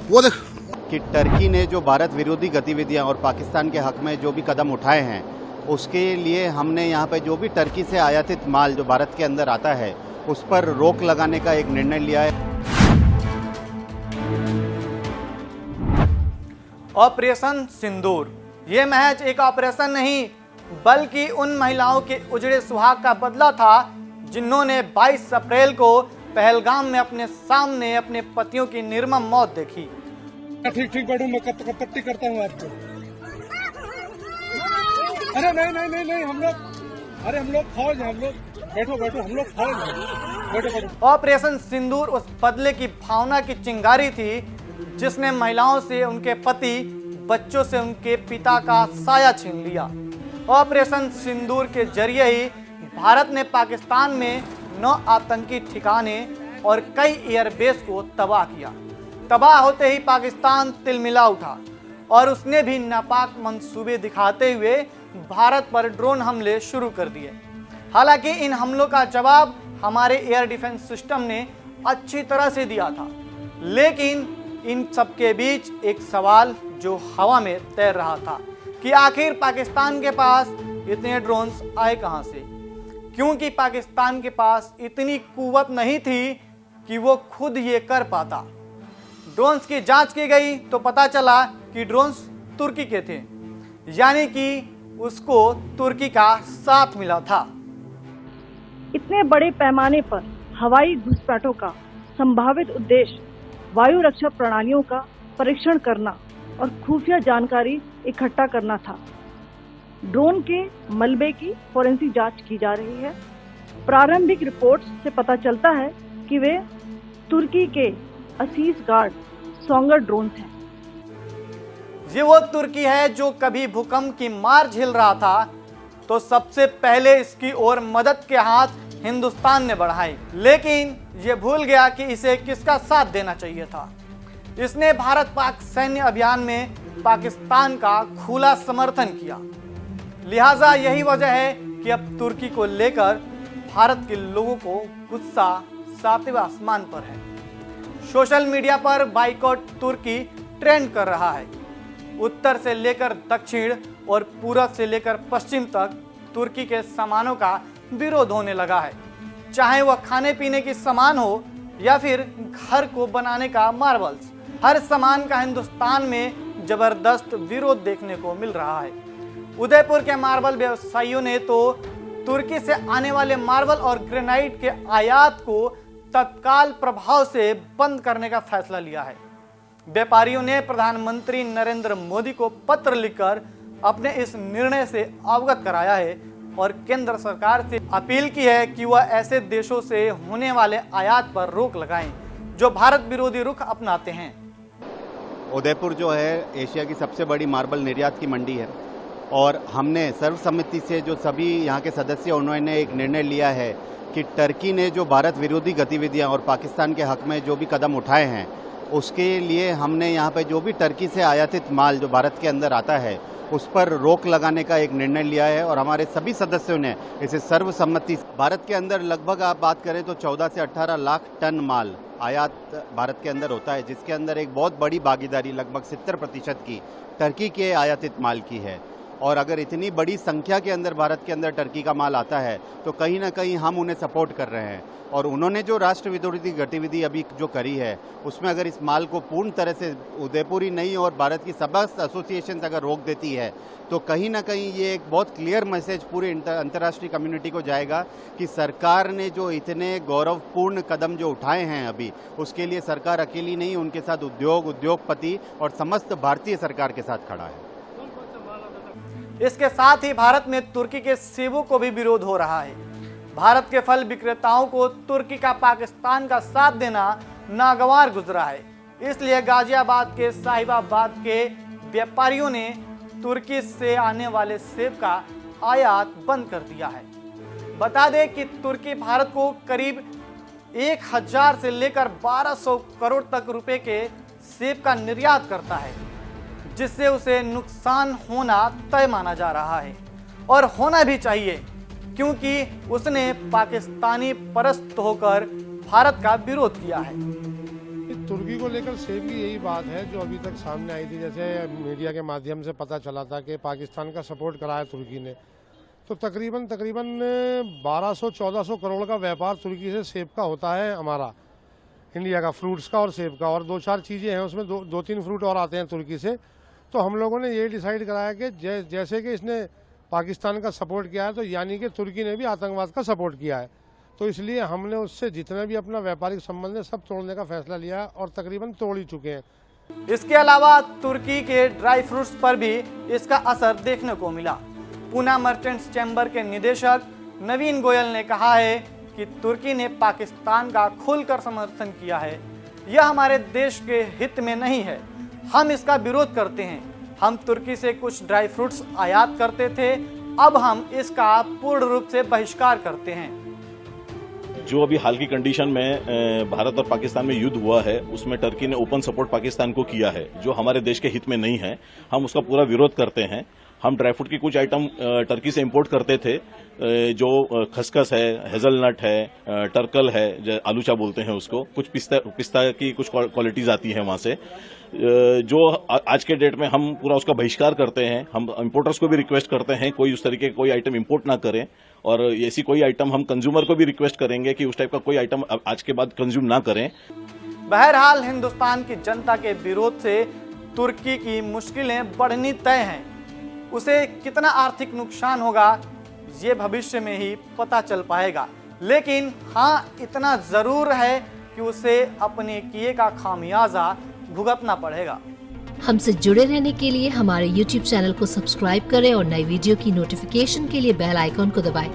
वो देख कि टर्की ने जो भारत विरोधी गतिविधियां और पाकिस्तान के हक में जो भी कदम उठाए हैं, उसके लिए हमने यहाँ पे जो भी टर्की से आयातित माल जो भारत के अंदर आता है उस पर रोक लगाने का एक निर्णय लिया है। ऑपरेशन सिंदूर ये महज एक ऑपरेशन नहीं बल्कि उन महिलाओं के उजड़े सुहाग का बदला था जिन्होंने 22 अप्रैल को पहलगाम में अपने सामने अपने पतियों की निर्मम मौत देखी। ठीक ठीक बैठो, मैं कपट्टी करता हूँ आपको। अरे नहीं हम लोग फौज हैं, हम लोग बैठो हम लोग फौज हैं, बैठो। ऑपरेशन सिंदूर उस बदले की भावना की चिंगारी थी जिसने महिलाओं से उनके पति, बच्चों से उनके पिता का साया छीन लिया। ऑपरेशन सिंदूर के जरिए ही भारत ने पाकिस्तान में 9 आतंकी ठिकाने और कई एयरबेस को तबाह किया। तबाह होते ही पाकिस्तान तिलमिला उठा और उसने भी नापाक मंसूबे दिखाते हुए भारत पर ड्रोन हमले शुरू कर दिए। हालांकि इन हमलों का जवाब हमारे एयर डिफेंस सिस्टम ने अच्छी तरह से दिया था, लेकिन इन सबके बीच एक सवाल जो हवा में तैर रहा था कि आखिर पाकिस्तान के पास इतने ड्रोन्स आए कहां से, क्योंकि पाकिस्तान के पास इतनी कुव्वत नहीं थी कि वो खुद ये कर पाता। ड्रोन्स की जांच की गई तो पता चला कि ड्रोन्स तुर्की के थे, यानी कि उसको तुर्की का साथ मिला था। इतने बड़े पैमाने पर हवाई घुसपैठों का संभावित उद्देश्य वायु रक्षा प्रणालियों का परीक्षण करना और खुफिया जानकारी इकट्ठा करना था। ड्रोन के मलबे की फोरेंसिक जांच की जा रही है। प्रारंभिक रिपोर्ट्स से पता चलता है कि वे तुर्की के असीस गार्ड सोंगर ड्रोन हैं। ये वो तुर्की है जो कभी भूकंप की मार झेल रहा था तो सबसे पहले इसकी ओर मदद के हाथ हिंदुस्तान ने बढ़ाई, लेकिन ये भूल गया कि इसे किसका साथ देना चाहिए था। इसने भारत पाक सैन्य अभियान में पाकिस्तान का खुला समर्थन किया। लिहाजा यही वजह है कि अब तुर्की को लेकर भारत के लोगों को गुस्सा 7वें आसमान पर है। सोशल मीडिया पर बाइकॉट तुर्की ट्रेंड कर रहा है। उत्तर से लेकर दक्षिण और पूरब से लेकर पश्चिम तक तुर्की के सामानों का विरोध होने लगा है, चाहे वह खाने पीने की सामान हो या फिर घर को बनाने का मार्बल्स। हर सामान का हिंदुस्तान में जबरदस्त विरोध देखने को मिल रहा है। उदयपुर के मार्बल व्यवसायियों ने तो तुर्की से आने वाले मार्बल और ग्रेनाइट के आयात को तत्काल प्रभाव से बंद करने का फैसला लिया है। व्यापारियों ने प्रधानमंत्री नरेंद्र मोदी को पत्र लिखकर अपने इस निर्णय से अवगत कराया है और केंद्र सरकार से अपील की है कि वह ऐसे देशों से होने वाले आयात पर रोक लगाएं जो भारत विरोधी रुख अपनाते हैं। उदयपुर जो है एशिया की सबसे बड़ी मार्बल निर्यात की मंडी है और हमने सर्वसम्मति से जो सभी यहाँ के सदस्य उन्होंने एक निर्णय लिया है कि टर्की ने जो भारत विरोधी गतिविधियां और पाकिस्तान के हक में जो भी कदम उठाए हैं उसके लिए हमने यहाँ पे जो भी टर्की से आयातित माल जो भारत के अंदर आता है उस पर रोक लगाने का एक निर्णय लिया है और हमारे सभी सदस्यों ने इसे सर्वसम्मति। भारत के अंदर लगभग आप बात करें तो 14 से 18 लाख टन माल आयात भारत के अंदर होता है, जिसके अंदर एक बहुत बड़ी भागीदारी लगभग 70% की टर्की के आयातित माल की है। और अगर इतनी बड़ी संख्या के अंदर भारत के अंदर टर्की का माल आता है तो कहीं ना कहीं हम उन्हें सपोर्ट कर रहे हैं और उन्होंने जो राष्ट्र विरोधी गतिविधि अभी जो करी है उसमें अगर इस माल को पूर्ण तरह से उदयपुर ही नहीं और भारत की समस्त एसोसिएशन अगर रोक देती है तो कहीं ना कहीं ये एक बहुत क्लियर मैसेज पूरे अंतर्राष्ट्रीय कम्युनिटी को जाएगा कि सरकार ने जो इतने गौरवपूर्ण कदम जो उठाए हैं अभी उसके लिए सरकार अकेली नहीं, उनके साथ उद्योगपति और समस्त भारतीय सरकार के साथ खड़ा है। इसके साथ ही भारत में तुर्की के सेबों को भी विरोध हो रहा है। भारत के फल विक्रेताओं को तुर्की का पाकिस्तान का साथ देना नागवार गुजरा है, इसलिए गाजियाबाद के साहिबाबाद के व्यापारियों ने तुर्की से आने वाले सेब का आयात बंद कर दिया है। बता दें कि तुर्की भारत को करीब 1000 से लेकर 1200 करोड़ तक रुपए के सेब का निर्यात करता है, जिससे उसे नुकसान होना तय माना जा रहा है और होना भी चाहिए, क्योंकि उसने पाकिस्तानी परस्त होकर भारत का विरोध किया है। तुर्की तुर्की को लेकर सेम की यही बात है जो अभी तक सामने आई थी। जैसे मीडिया के माध्यम से पता चला था कि पाकिस्तान का सपोर्ट कराया तुर्की ने, तो तकरीबन 1200-1400 करोड़ का व्यापार तुर्की से सेब का होता है हमारा, इंडिया का, फ्रूट्स का और सेब का, और 2-4 चीज़ें हैं उसमें, 2-3 फ्रूट और आते हैं तुर्की से। तो हम लोगों ने ये डिसाइड कराया कि जैसे कि इसने पाकिस्तान का सपोर्ट किया है, तो यानी कि तुर्की ने भी आतंकवाद का सपोर्ट किया है। तो इसलिए हमने उससे जितने भी अपना व्यापारिक संबंध है सब तोड़ने का फैसला लिया है और तकरीबन तोड़ ही चुके हैं। इसके अलावा तुर्की के ड्राई फ्रूट्स पर भी इसका असर देखने को मिला। पूना मर्चेंट्स चैम्बर के निदेशक नवीन गोयल ने कहा है कि तुर्की ने पाकिस्तान का खुलकर समर्थन किया है। यह हमारे देश के हित में नहीं है, हम इसका विरोध करते हैं। हम तुर्की से कुछ ड्राई फ्रूट्स आयात करते थे, अब हम इसका पूर्ण रूप से बहिष्कार करते हैं। जो अभी हाल की कंडीशन में भारत और पाकिस्तान में युद्ध हुआ है, उसमें टर्की ने ओपन सपोर्ट पाकिस्तान को किया है, जो हमारे देश के हित में नहीं है। हम उसका पूरा विरोध करते हैं। हम ड्राई फ्रूट की कुछ आइटम टर्की से इंपोर्ट करते थे, जो खसखस है, हेजलनट है, टर्कल है, जो आलूचा बोलते हैं उसको, कुछ पिस्ता की कुछ क्वालिटीज आती है वहां से, जो आज के डेट में हम पूरा उसका बहिष्कार करते हैं। हम इंपोर्टर्स को भी रिक्वेस्ट करते हैं कोई उस तरीके कोई आइटम इंपोर्ट ना करें, और ऐसी कोई आइटम हम कंज्यूमर को भी रिक्वेस्ट करेंगे कि उस टाइप का कोई आइटम आज के बाद कंज्यूम ना करें। बहरहाल हिंदुस्तान की जनता के विरोध से तुर्की की मुश्किलें बढ़नी तय हैं। उसे कितना आर्थिक नुकसान होगा ये भविष्य में ही पता चल पाएगा, लेकिन हाँ इतना जरूर है कि उसे अपने किए का खामियाजा भुगतना पड़ेगा। हमसे जुड़े रहने के लिए हमारे YouTube चैनल को सब्सक्राइब करें और नई वीडियो की नोटिफिकेशन के लिए बेल आइकॉन को दबाएं।